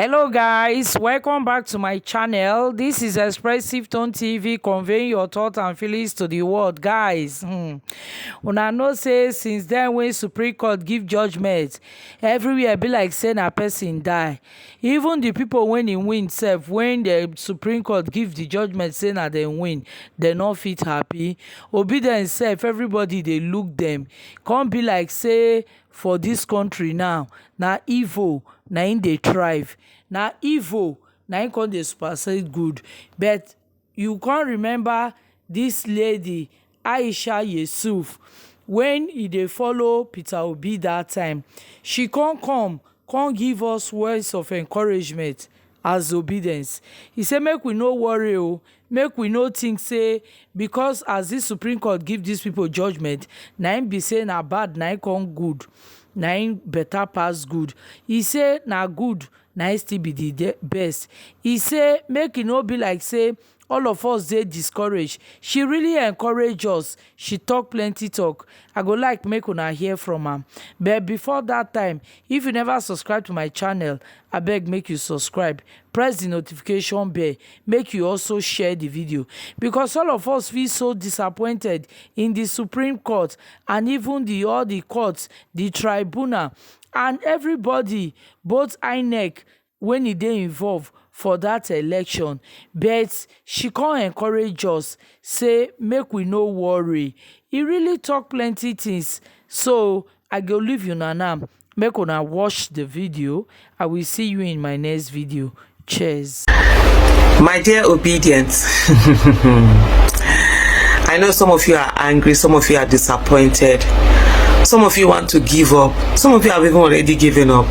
Hello guys, welcome back to my channel. This is Expressive Tone TV, conveying your thoughts and feelings to the world. Guys, una know say since then when Supreme Court give judgment, everywhere be like saying a person die. Even the people when in win self, when the Supreme Court give the judgment saying that they win, they not fit happy. Obidients self, everybody they look them. Can't be like say for this country now, evil na in dey thrive, na evil na in come dey supersede good. But you can't remember this lady Aisha Yesufu when e dey follow Peter Obi that time. She come give us words of encouragement as obedience. He say make we no worry o, make we no think say because as this Supreme Court give these people judgment, na im be say na bad na im come good, na im better pass good. He say na good na im still be the best. He say make e no be like say all of us dey discouraged. She really encourage us. She talk plenty talk. I go like make una hear from am. But before that time, if you never subscribe to my channel, abeg make you subscribe. Press the notification bell. Make you also share the video, because all of us feel so disappointed in the Supreme Court and even all the courts, the tribunal, and everybody, both INEC when e dey involved for that election. But she can't encourage us, say make we no worry. He really talk plenty things. So I go leave you now. Make una watch the video. I will see you in my next video. Cheers. My dear obedience, I know some of you are angry, some of you are disappointed, some of you want to give up, some of you have even already given up.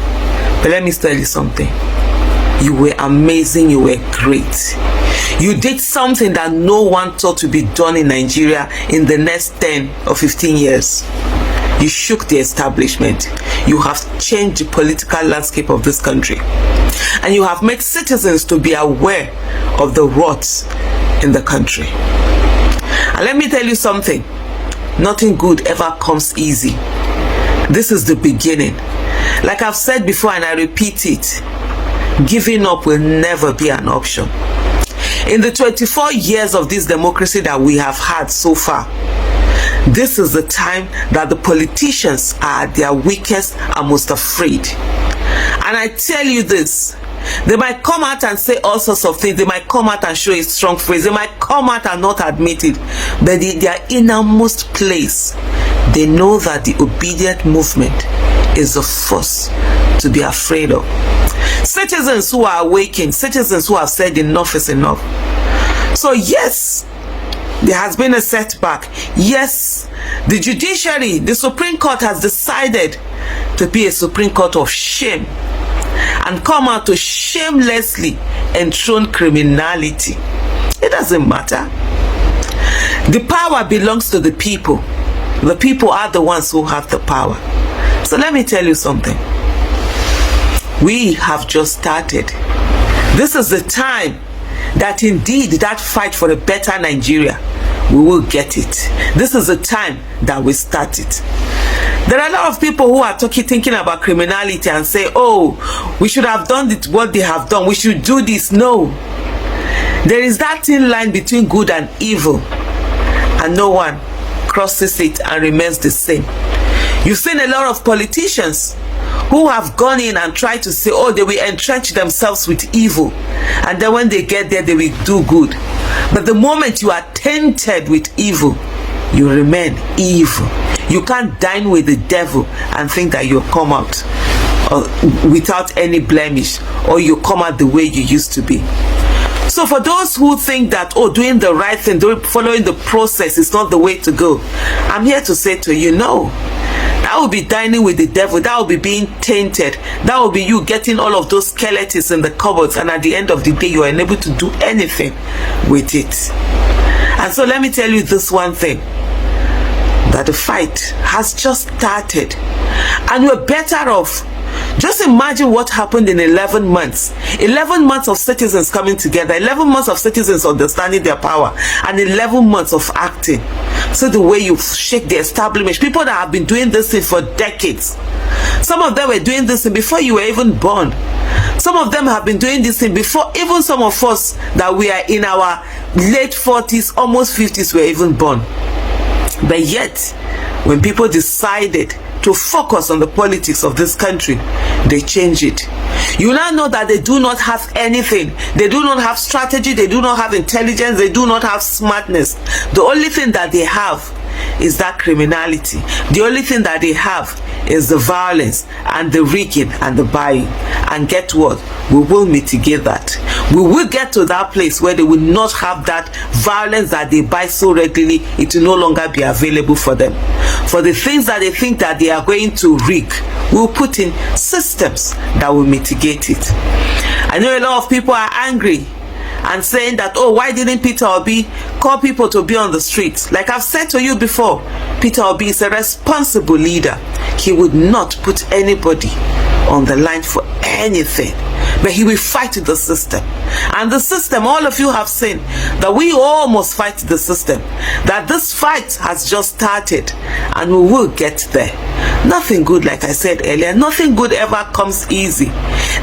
But let me tell you something. You were amazing, you were great. You did something that no one thought to be done in Nigeria in the next 10 or 15 years. You shook the establishment. You have changed the political landscape of this country. And you have made citizens to be aware of the rots in the country. And let me tell you something. Nothing good ever comes easy. This is the beginning. Like I've said before and I repeat it, giving up will never be an option. In the 24 years of this democracy that we have had so far, this is the time that the politicians are at their weakest and most afraid. And I tell you this, they might come out and say all sorts of things, they might come out and show a strong face, they might come out and not admit it, but in their innermost place, they know that the obedient movement is the first to be afraid of. Citizens who are awakened, citizens who have said enough is enough. So yes, there has been a setback. Yes, the judiciary, the Supreme Court has decided to be a Supreme Court of shame and come out to shamelessly enthrone criminality. It doesn't matter. The power belongs to the people. The people are the ones who have the power. So let me tell you something. We have just started. This is the time that indeed that fight for a better Nigeria, we will get it. This is the time that we start it. There are a lot of people who are thinking about criminality and say, oh, we should have done what they have done. We should do this. No. There is that thin line between good and evil, and no one crosses it and remains the same. You've seen a lot of politicians who have gone in and tried to say, oh, they will entrench themselves with evil, and then when they get there, they will do good. But the moment you are tainted with evil, you remain evil. You can't dine with the devil and think that you'll come out without any blemish, or you come out the way you used to be. So for those who think that, oh, doing the right thing, following the process is not the way to go, I'm here to say to you, no. That will be dining with the devil. That will be being tainted. That will be you getting all of those skeletons in the cupboards, and at the end of the day, you are unable to do anything with it. And so let me tell you this one thing, that the fight has just started, and you're better off. Just imagine what happened in 11 months. 11 months of citizens coming together, 11 months of citizens understanding their power, and 11 months of acting. So the way you shake the establishment, people that have been doing this thing for decades. Some of them were doing this thing before you were even born. Some of them have been doing this thing before even some of us that we are in our late 40s, almost 50s were even born. But yet, when people decided to focus on the politics of this country, they change it. You now know that they do not have anything. They do not have strategy. They do not have intelligence. They do not have smartness. The only thing that they have is that criminality. The only thing that they have is the violence and the rigging and the buying. And get what? We will mitigate that. We will get to that place where they will not have that violence that they buy so regularly. It will no longer be available for them. For the things that they think that they are going to rig, we'll put in systems that will mitigate it. I know a lot of people are angry and saying that, oh, why didn't Peter Obi call people to be on the streets? Like I've said to you before, Peter Obi is a responsible leader. He would not put anybody on the line for anything, but he will fight the system. And the system, all of you have seen that we all must fight the system, that this fight has just started and we will get there. Nothing good, like I said earlier, nothing good ever comes easy.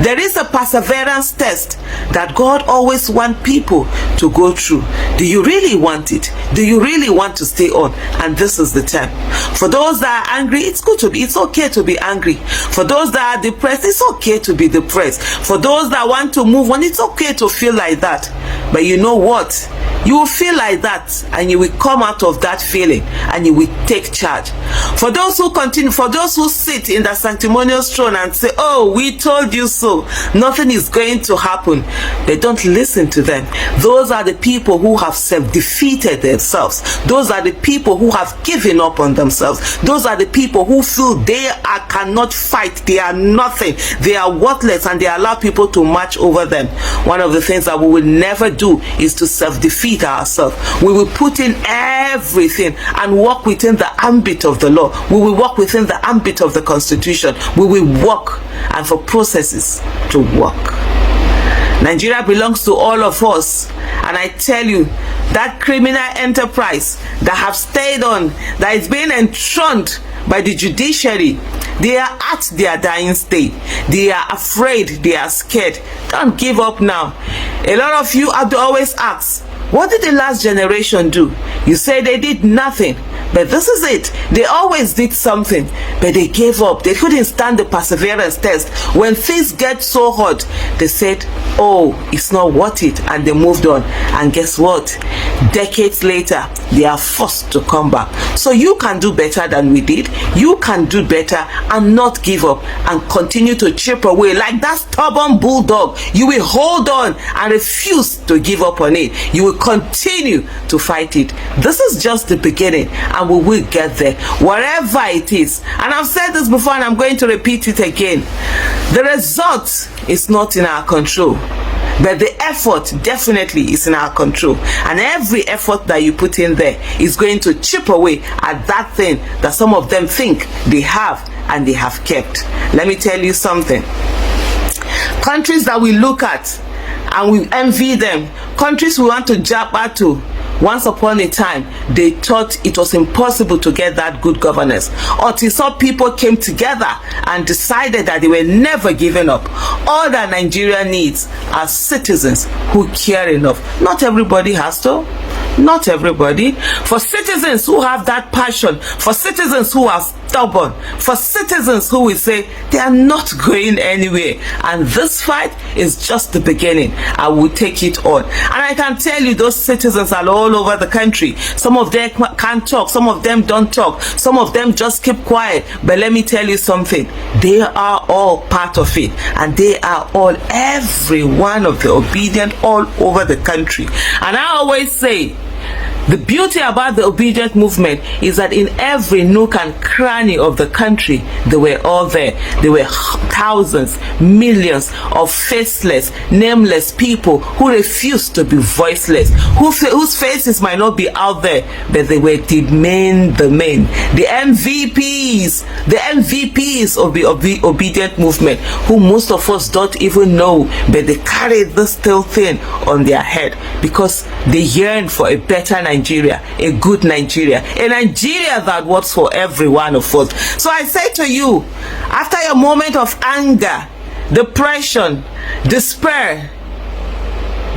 There is a perseverance test that God always wants people to go through. Do you really want it? Do you really want to stay on? And this is the time. For those that are angry, it's okay to be angry. For those that are depressed, it's okay to be depressed. For those that want to move on, it's okay to feel like that. But you know what? You will feel like that and you will come out of that feeling and you will take charge. For those who continue, for those who sit in the sanctimonious throne and say, oh, we told you so, nothing is going to happen, they don't listen to them. Those are the people who have self-defeated themselves. Those are the people who have given up on themselves. Those are the people who feel they cannot fight, they are nothing, they are worthless, and they allow people to march over them. One of the things that we will never do is to self-defeat ourselves. We will put in everything and work within the ambit of the law. We will work within the ambit of the Constitution. We will work and for processes to work. Nigeria belongs to all of us, and I tell you, that criminal enterprise that have stayed on, that is being enthroned by the judiciary, they are at their dying state. They are afraid, they are scared. Don't give up now. A lot of you have to always ask, what did the last generation do? You say they did nothing, but this is it. They always did something, but they gave up. They couldn't stand the perseverance test. When things get so hot, they said, oh, it's not worth it, and they moved on. And guess what? Decades later, they are forced to come back. So you can do better than we did. You can do better and not give up and continue to chip away like that stubborn bulldog. You will hold on and refuse to give up on it. You will continue to fight it. This is just the beginning, and we will get there, wherever it is. And I've said this before, and I'm going to repeat it again. The result is not in our control, but the effort definitely is in our control. And every effort that you put in there is going to chip away at that thing that some of them think they have and they have kept. Let me tell you something. Countries that we look at and we envy them, countries we want to jump at to, once upon a time, they thought it was impossible to get that good governance, until some people came together and decided that they were never giving up. All that Nigeria needs are citizens who care enough. Not everybody has to. Not everybody. For citizens who have that passion, for citizens who are stubborn, for citizens who will say they are not going anywhere, and this fight is just the beginning. I will take it on. And I can tell you, those citizens are all over the country. Some of them can't talk, some of them don't talk, some of them just keep quiet. But let me tell you something, they are all part of it, and they are all, every one of the obedient all over the country. And I always say, the beauty about the obedient movement is that in every nook and cranny of the country, they were all there. There were thousands, millions of faceless, nameless people who refused to be voiceless, whose faces might not be out there, but they were the main, the MVPs of the obedient movement, who most of us don't even know, but they carry this still thing on their head because they yearn for a better Nigeria, a good Nigeria, a Nigeria that works for every one of us. So I say to you, after your moment of anger, depression, despair.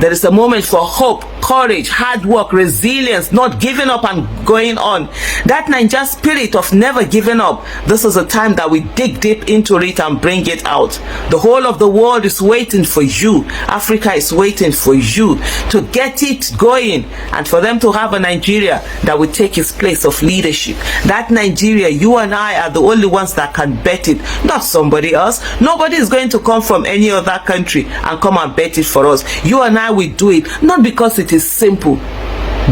There is a moment for hope, courage, hard work, resilience, not giving up and going on. That Niger spirit of never giving up, this is a time that we dig deep into it and bring it out. The whole of the world is waiting for you. Africa is waiting for you to get it going and for them to have a Nigeria that will take its place of leadership. That Nigeria, you and I are the only ones that can bet it, not somebody else. Nobody is going to come from any other country and come and bet it for us. You and I will do it, not because it is simple,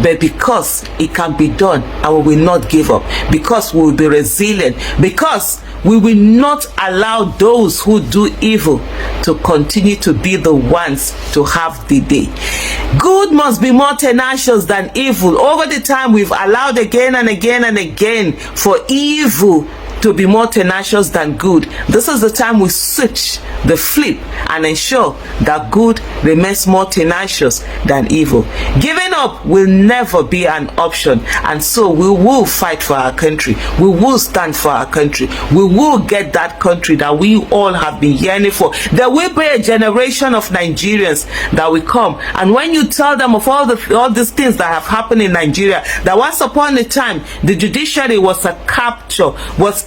but because it can be done, and we will not give up, because we will be resilient, because we will not allow those who do evil to continue to be the ones to have the day. Good must be more tenacious than evil. Over the time, we've allowed again and again and again for evil to be more tenacious than good. This is the time we switch the flip and ensure that good remains more tenacious than evil. Giving up will never be an option, and so we will fight for our country. We will stand for our country. We will get that country that we all have been yearning for. There will be a generation of Nigerians that will come, and when you tell them of all these things that have happened in Nigeria, that once upon a time the judiciary was a capture, was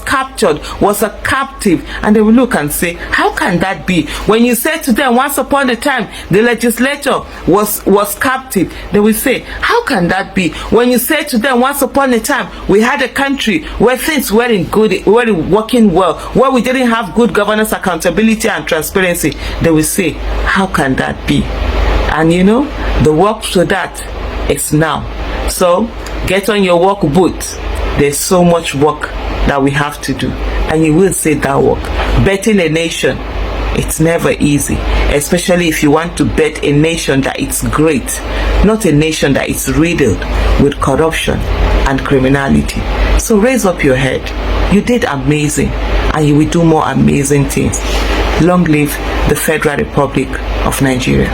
captured, was a captive, and they will look and say, how can that be? When you say to them, once upon a time the legislature was captive, they will say, how can that be? When you say to them, once upon a time we had a country where things weren't working well, where we didn't have good governance, accountability and transparency, they will say, how can that be? And you know, the work to that is now. So get on your work boots. There's so much work that we have to do, and you will say that work. Betting a nation, it's never easy, especially if you want to bet a nation that it's great, not a nation that is riddled with corruption and criminality. So raise up your head. You did amazing, and you will do more amazing things. Long live the Federal Republic of Nigeria.